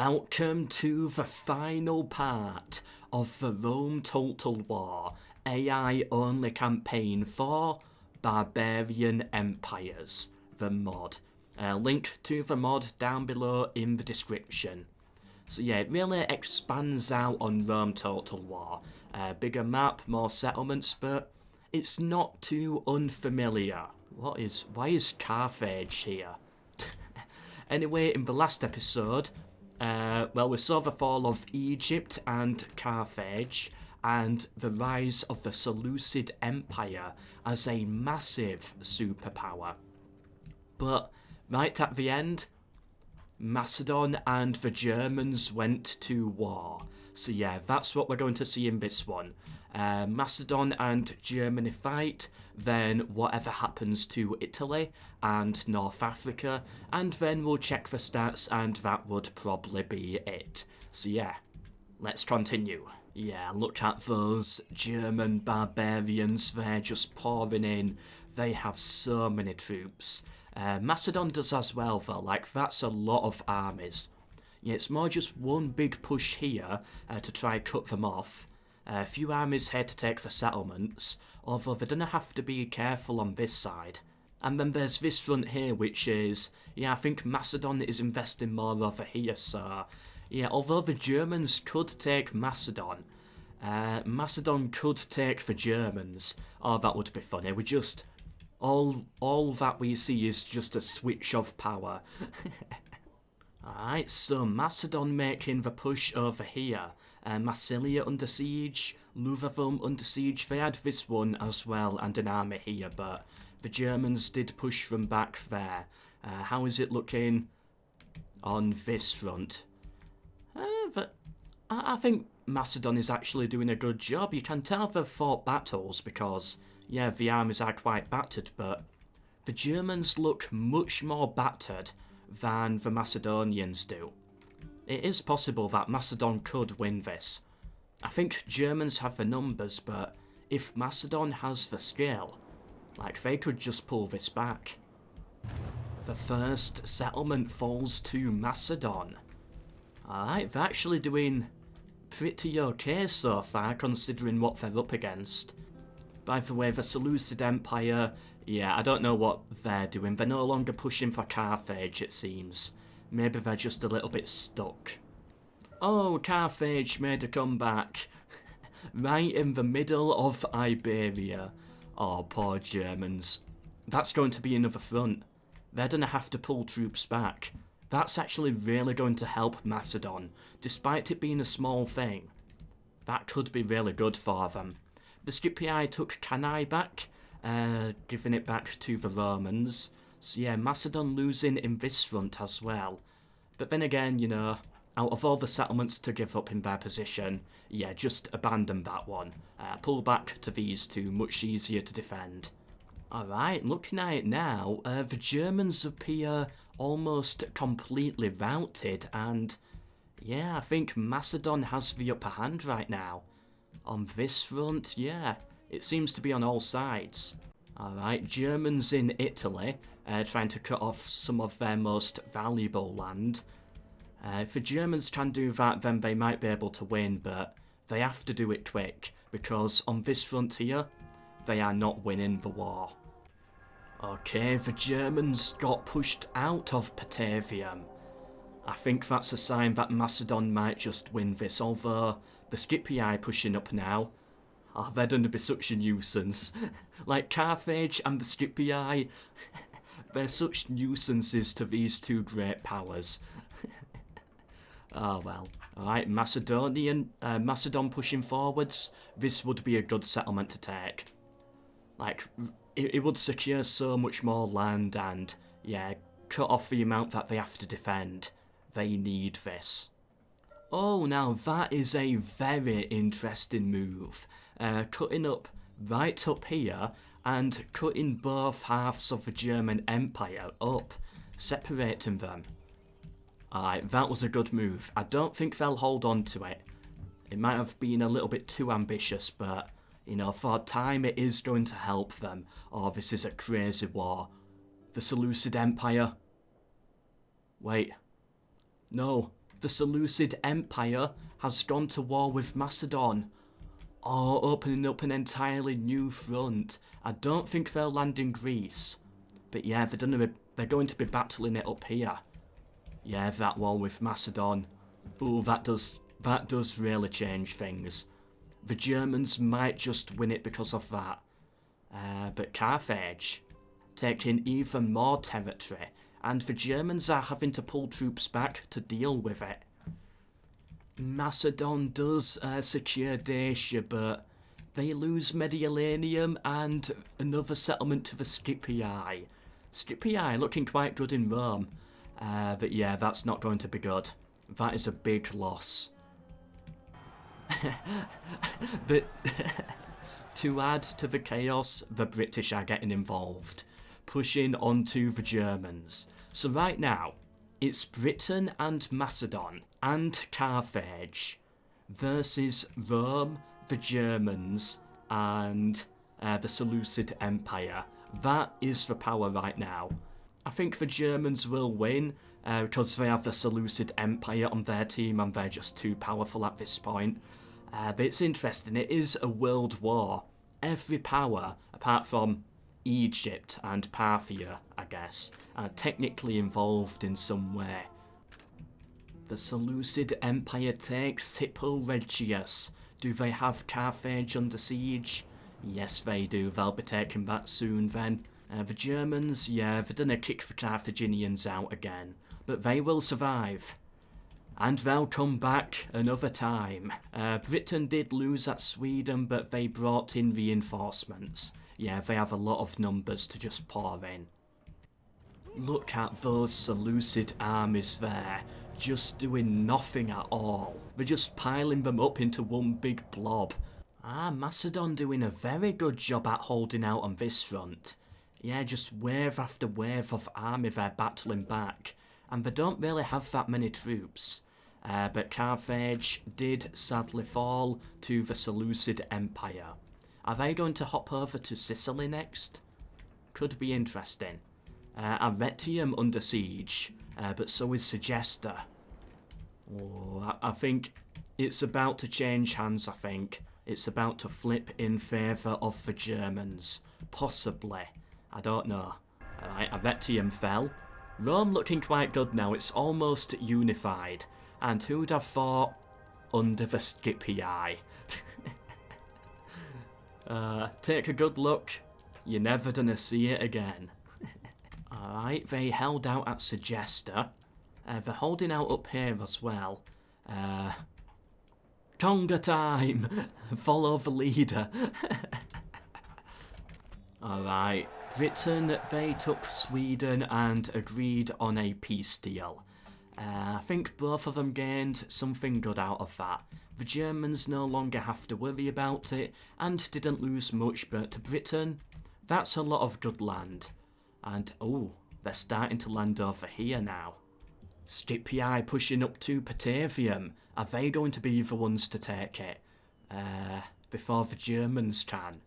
Welcome to the final part of the Rome Total War AI only campaign for Barbarian Empires, the mod. Link to the mod down below in the description. So yeah, it really expands out on Rome Total War. Bigger map, more settlements, but it's not too unfamiliar. Why is Carthage here? Anyway, in the last episode, we saw the fall of Egypt and Carthage, and the rise of the Seleucid Empire as a massive superpower. But right at the end, Macedon and the Germans went to war. So yeah, that's what we're going to see in this one. Macedon and Germany fight, then whatever happens to Italy and North Africa, and then we'll check the stats and that would probably be it. So yeah, let's continue. Yeah, look at those German barbarians, they're just pouring in. They have so many troops. Macedon does as well though, like that's a lot of armies. Yeah, it's more just one big push here to try cut them off. A few armies here to take the settlements, although they're gonna have to be careful on this side. And then there's this front here, which is, yeah, I think Macedon is investing more over here, so yeah, although the Germans could take Macedon, Macedon could take the Germans. Oh, that would be funny. We just, all that we see is just a switch of power. Alright, so Macedon making the push over here. Massilia under siege, Luvavum under siege. They had this one as well and an army here, but the Germans did push them back there. How is it looking on this front? I think Macedon is actually doing a good job. You can tell they've fought battles because, yeah, the armies are quite battered, but the Germans look much more battered than the Macedonians do. It is possible that Macedon could win this. I think Germans have the numbers, but if Macedon has the skill, like they could just pull this back. The first settlement falls to Macedon. Alright, they're actually doing pretty okay so far considering what they're up against. By the way, the Seleucid Empire, yeah, I don't know what they're doing. They're no longer pushing for Carthage, it seems. Maybe they're just a little bit stuck. Oh, Carthage made a comeback. Right in the middle of Iberia. Oh, poor Germans. That's going to be another front. They're going to have to pull troops back. That's actually really going to help Macedon, despite it being a small thing. That could be really good for them. The Scipii took Cannae back, giving it back to the Romans. So yeah, Macedon losing in this front as well. But then again, you know, out of all the settlements to give up in their position, yeah, just abandon that one. Pull back to these two, much easier to defend. Alright, looking at it now, the Germans appear almost completely routed, and yeah, I think Macedon has the upper hand right now. On this front, yeah, it seems to be on all sides. Alright, Germans in Italy, trying to cut off some of their most valuable land. If the Germans can do that, then they might be able to win, but they have to do it quick, because on this front here, they are not winning the war. Okay, the Germans got pushed out of Patavium. I think that's a sign that Macedon might just win this, although the Scipii pushing up now. Oh, they're going to be such a nuisance. Like Carthage and the Scipii, they're such nuisances to these two great powers. Oh well. Alright, Macedon pushing forwards. This would be a good settlement to take. Like, it would secure so much more land and, yeah, cut off the amount that they have to defend. They need this. Oh, now that is a very interesting move. Cutting up right up here and cutting both halves of the German Empire up, separating them. Alright, that was a good move. I don't think they'll hold on to it. It might have been a little bit too ambitious, but, you know, for time it is going to help them. Oh, this is a crazy war. The Seleucid Empire. Wait. No. the Seleucid Empire has gone to war with Macedon. Oh, opening up an entirely new front. I don't think they'll land in Greece. But yeah, they're going to be battling it up here. Yeah, that war with Macedon. Ooh, that does really change things. The Germans might just win it because of that. But Carthage, taking even more territory, and the Germans are having to pull troops back to deal with it. Macedon does secure Dacia, but they lose Mediolanum and another settlement to the Scipii. Scipii looking quite good in Rome, but yeah, that's not going to be good. That is a big loss. But to add to the chaos, the British are getting involved, pushing onto the Germans. So right now, it's Britain and Macedon and Carthage versus Rome, the Germans, and the Seleucid Empire. That is the power right now. I think the Germans will win because they have the Seleucid Empire on their team and they're just too powerful at this point. But it's interesting, it is a world war. Every power, apart from Egypt and Parthia, I guess, are technically involved in some way. The Seleucid Empire takes Scipio Regius. Do they have Carthage under siege? Yes, they do. They'll be taking that soon then. The Germans, yeah, they're gonna kick the Carthaginians out again. But they will survive. And they'll come back another time. Britain did lose at Sweden, but they brought in reinforcements. Yeah, they have a lot of numbers to just pour in. Look at those Seleucid armies there, just doing nothing at all. They're just piling them up into one big blob. Macedon doing a very good job at holding out on this front. Yeah, just wave after wave of army they're battling back. And they don't really have that many troops. But Carthage did sadly fall to the Seleucid Empire. Are they going to hop over to Sicily next? Could be interesting. Arretium under siege, but so is Segesta. Oh, I think it's about to change hands, I think. It's about to flip in favour of the Germans. Possibly. I don't know. Alright, Arretium fell. Rome looking quite good now, it's almost unified. And who'd have thought under the Scipii? Take a good look, you're never gonna see it again. Alright, they held out at Segesta. They're holding out up here as well. Conga time! Follow the leader. Alright, Britain, they took Sweden and agreed on a peace deal. I think both of them gained something good out of that. The Germans no longer have to worry about it, and didn't lose much, but to Britain, that's a lot of good land. And, oh, they're starting to land over here now. Scipii pushing up to Patavium. Are they going to be the ones to take it? Before the Germans can?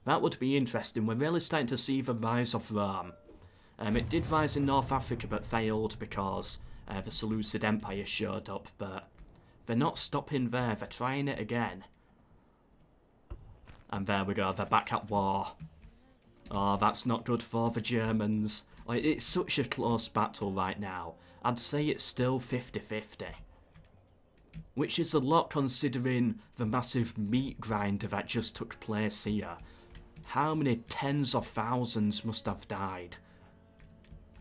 That would be interesting. We're really starting to see the rise of Rome. It did rise in North Africa, but failed because the Seleucid Empire showed up, but they're not stopping there, they're trying it again. And there we go, they're back at war. Oh, that's not good for the Germans. Like, it's such a close battle right now. I'd say it's still 50-50. Which is a lot considering the massive meat grinder that just took place here. How many tens of thousands must have died?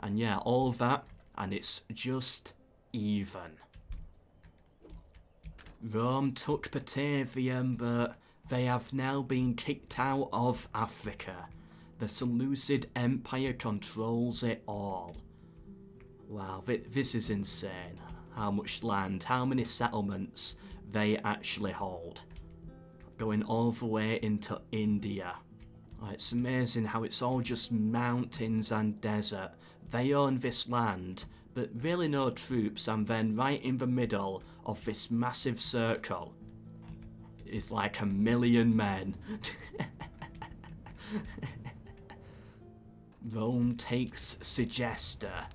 And yeah, all that, and it's just even. Rome took Patavium, but they have now been kicked out of Africa. The Seleucid Empire controls it all. Wow, this is insane. How much land, how many settlements they actually hold. Going all the way into India. Oh, it's amazing how it's all just mountains and desert. They own this land, but really no troops, and then right in the middle of this massive circle is like 1,000,000 men. Rome takes Segesta.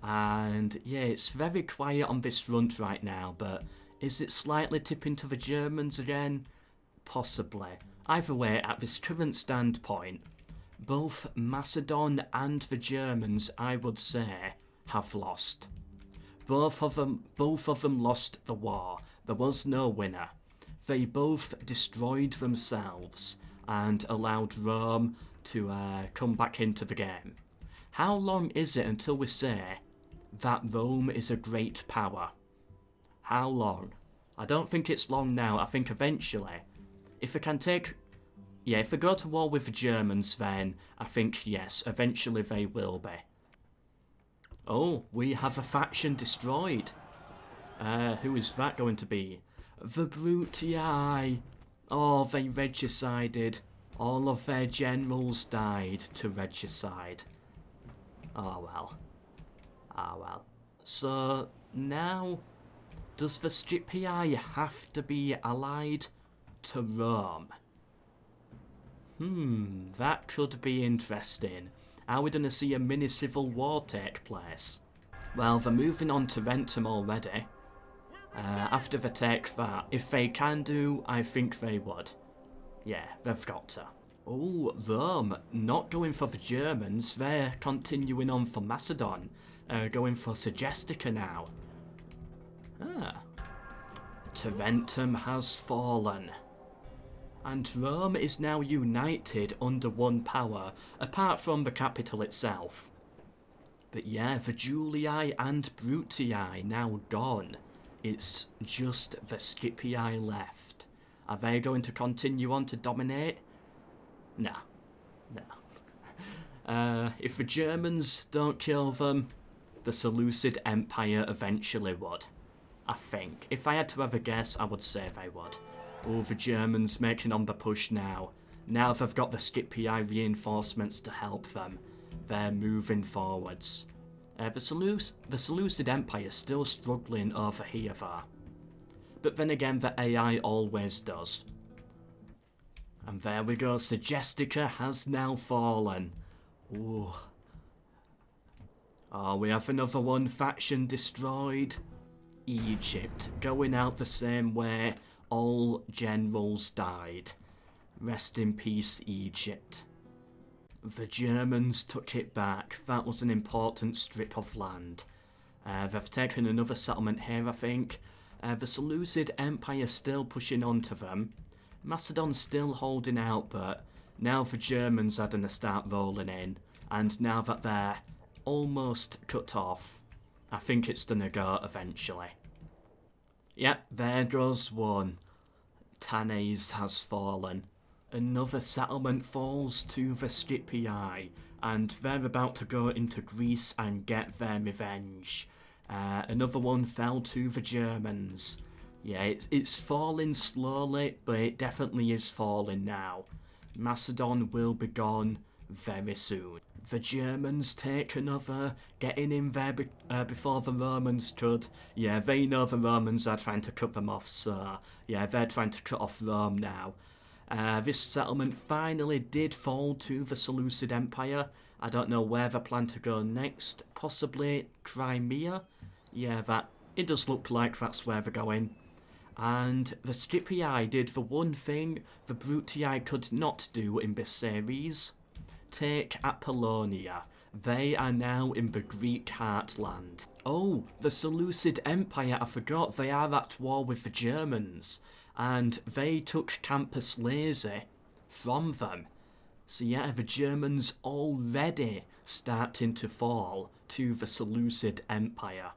And yeah, it's very quiet on this front right now, but is it slightly tipping to the Germans again? Possibly. Either way, at this current standpoint, both Macedon and the Germans, I would say, have lost. Both of them lost the war. There was no winner. They both destroyed themselves and allowed Rome to come back into the game. How long is it until we say that Rome is a great power? How long? I don't think it's long now. I think eventually, if we can take... Yeah, if we go to war with the Germans, then I think, yes, eventually they will be. Oh, we have a faction destroyed. Who is that going to be? The Brutii. Oh, they regicided. All of their generals died to regicide. Oh well. Ah well. So, now, does the Scipii have to be allied to Rome? That could be interesting. Are we going to see a mini civil war take place? Well, they're moving on to Tarentum already. After they take that, if they can do, I think they would. Yeah, they've got to. Oh, Rome, not going for the Germans, they're continuing on for Macedon. Going for Segestica now. Tarentum has fallen. And Rome is now united under one power, apart from the capital itself. But yeah, the Julii and Brutii now gone. It's just the Scipii left. Are they going to continue on to dominate? No. If the Germans don't kill them, the Seleucid Empire eventually would. I think. If I had to have a guess, I would say they would. Oh, the Germans making on the push now. Now they've got the Scipii reinforcements to help them. They're moving forwards. The Seleucid Empire is still struggling over here though. But then again, the AI always does. And there we go, Segestica has now fallen. Ooh. Oh, we have another one faction destroyed. Egypt, going out the same way. All generals died. Rest in peace, Egypt. The Germans took it back. That was an important strip of land. They've taken another settlement here, I think. The Seleucid Empire still pushing on to them. Macedon's still holding out, but now the Germans are going to start rolling in. And now that they're almost cut off, I think it's going to go eventually. Yep, there goes one. Tanais has fallen. Another settlement falls to the Scipii, and they're about to go into Greece and get their revenge. Another one fell to the Germans. Yeah, it's falling slowly, but it definitely is falling now. Macedon will be gone very soon. The Germans take another, getting in there before the Romans could. Yeah, they know the Romans are trying to cut them off, so yeah, they're trying to cut off Rome now. This settlement finally did fall to the Seleucid Empire. I don't know where they plan to go next. Possibly Crimea? Yeah, it does look like that's where they're going. And the Scipii did the one thing the Brutii could not do in this series. Take Apollonia. They are now in the Greek heartland. Oh, the Seleucid Empire, I forgot they are at war with the Germans. And they took Campus Lazy from them. So yeah, the Germans already starting to fall to the Seleucid Empire.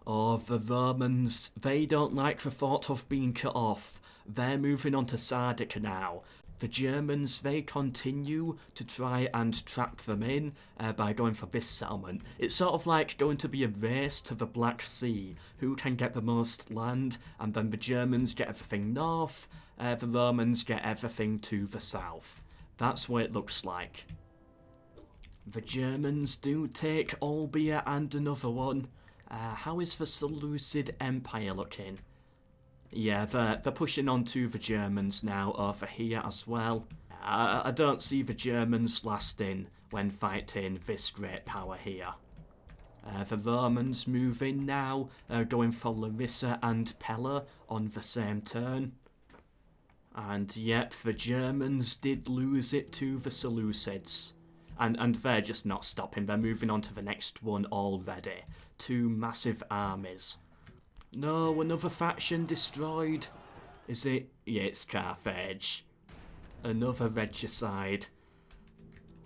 Oh, the Romans, they don't like the thought of being cut off. They're moving on to Sardica now. The Germans, they continue to try and trap them in by going for this settlement. It's sort of like going to be a race to the Black Sea. Who can get the most land? And then the Germans get everything north, the Romans get everything to the south. That's what it looks like. The Germans do take Olbia and another one. How is the Seleucid Empire looking? Yeah, they're pushing on to the Germans now over here as well. I don't see the Germans lasting when fighting this great power here. The Romans move in now, going for Larissa and Pella on the same turn. And yep, the Germans did lose it to the Seleucids. And they're just not stopping, they're moving on to the next one already. 2 massive armies. No, another faction destroyed. Is it? Yeah, it's Carthage. Another regicide.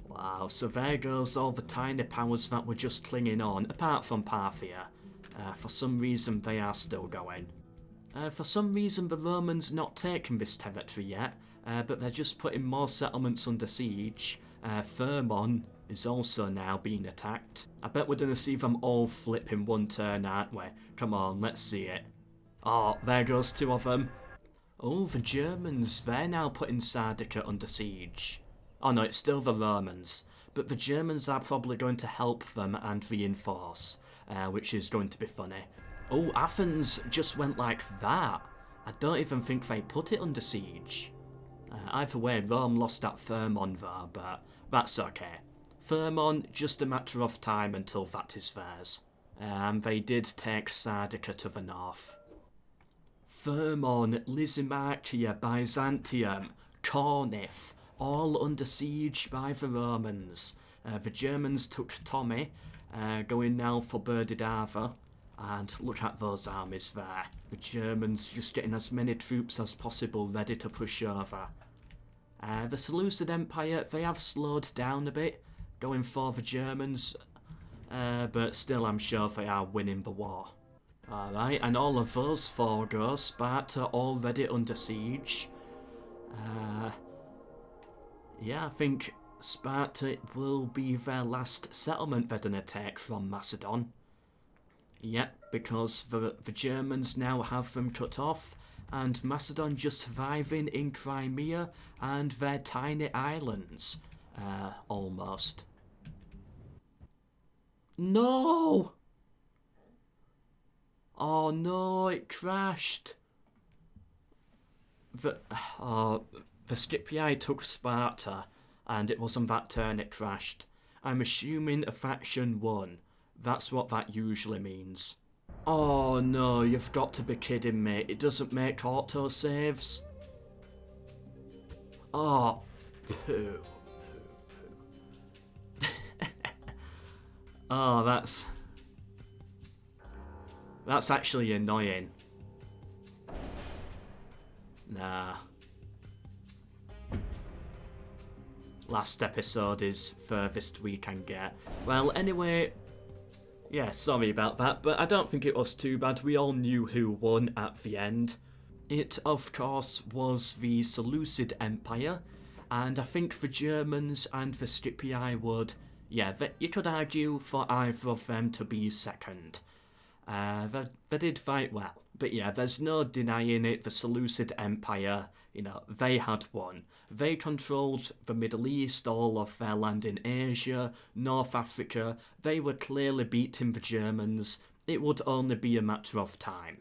Wow, so there goes all the tiny powers that were just clinging on, apart from Parthia. For some reason they are still going. For some reason the Romans not taking this territory yet, but they're just putting more settlements under siege. Thermon is also now being attacked. I bet we're going to see them all flip in one turn, aren't we? Come on, let's see it. Oh, there goes 2 of them. Oh, the Germans, they're now putting Sardica under siege. Oh no, it's still the Romans, but the Germans are probably going to help them and reinforce, which is going to be funny. Oh, Athens just went like that. I don't even think they put it under siege. Either way, Rome lost at Thermon there, but that's okay. Thermon, just a matter of time until that is theirs. They did take Sardica to the north. Thermon, Lysimachia, Byzantium, Corinth, all under siege by the Romans. The Germans took Tomi, going now for Berdidava. And look at those armies there. The Germans just getting as many troops as possible ready to push over. The Seleucid Empire, they have slowed down a bit, going for the Germans. But still I'm sure they are winning the war. Alright, and all of those 4 go. Sparta already under siege. Yeah, I think Sparta will be their last settlement they're gonna take from Macedon. Yep, because the Germans now have them cut off, and Macedon just surviving in Crimea and their tiny islands. Almost. No! Oh no, it crashed. The Scipii took Sparta, and it wasn't that turn it crashed. I'm assuming a faction won. That's what that usually means. Oh no, you've got to be kidding me. It doesn't make autosaves. Oh, poo. Oh, that's actually annoying. Nah. Last episode is furthest we can get. Well, anyway, yeah, sorry about that, but I don't think it was too bad. We all knew who won at the end. It, of course, was the Seleucid Empire, and I think the Germans and the Scipii would, yeah, you could argue for either of them to be second. They did fight well. But yeah, there's no denying it, the Seleucid Empire, you know, they had won. They controlled the Middle East, all of their land in Asia, North Africa. They were clearly beating the Germans. It would only be a matter of time.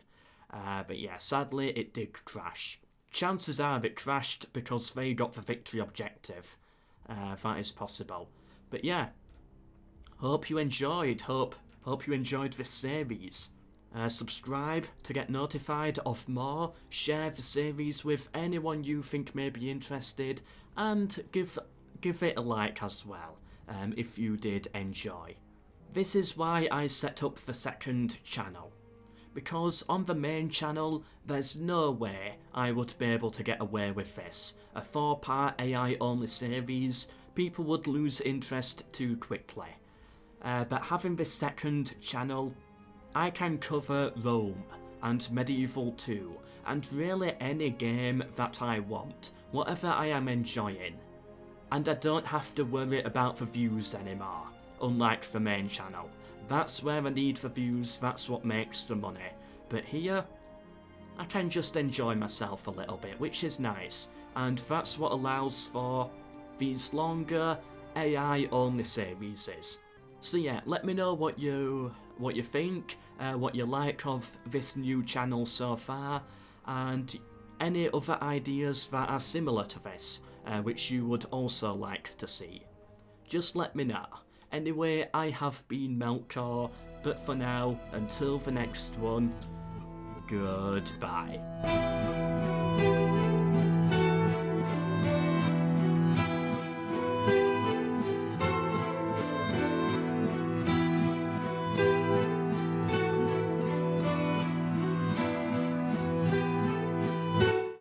But yeah, sadly, it did crash. Chances are it crashed because they got the victory objective. That is possible. But yeah, hope you enjoyed. Hope you enjoyed this series. Subscribe to get notified of more, share the series with anyone you think may be interested, and give it a like as well, if you did enjoy. This is why I set up the second channel, because on the main channel there's no way I would be able to get away with this. A 4-part AI only series, people would lose interest too quickly. But having this second channel, I can cover Rome and Medieval 2 and really any game that I want, whatever I am enjoying. And I don't have to worry about the views anymore, unlike the main channel. That's where I need the views, that's what makes the money. But here, I can just enjoy myself a little bit, which is nice. And that's what allows for these longer AI only series. So yeah, let me know what you think, what you like of this new channel so far, and any other ideas that are similar to this, which you would also like to see. Just let me know. Anyway, I have been MELKOR, But for now, until the next one, goodbye.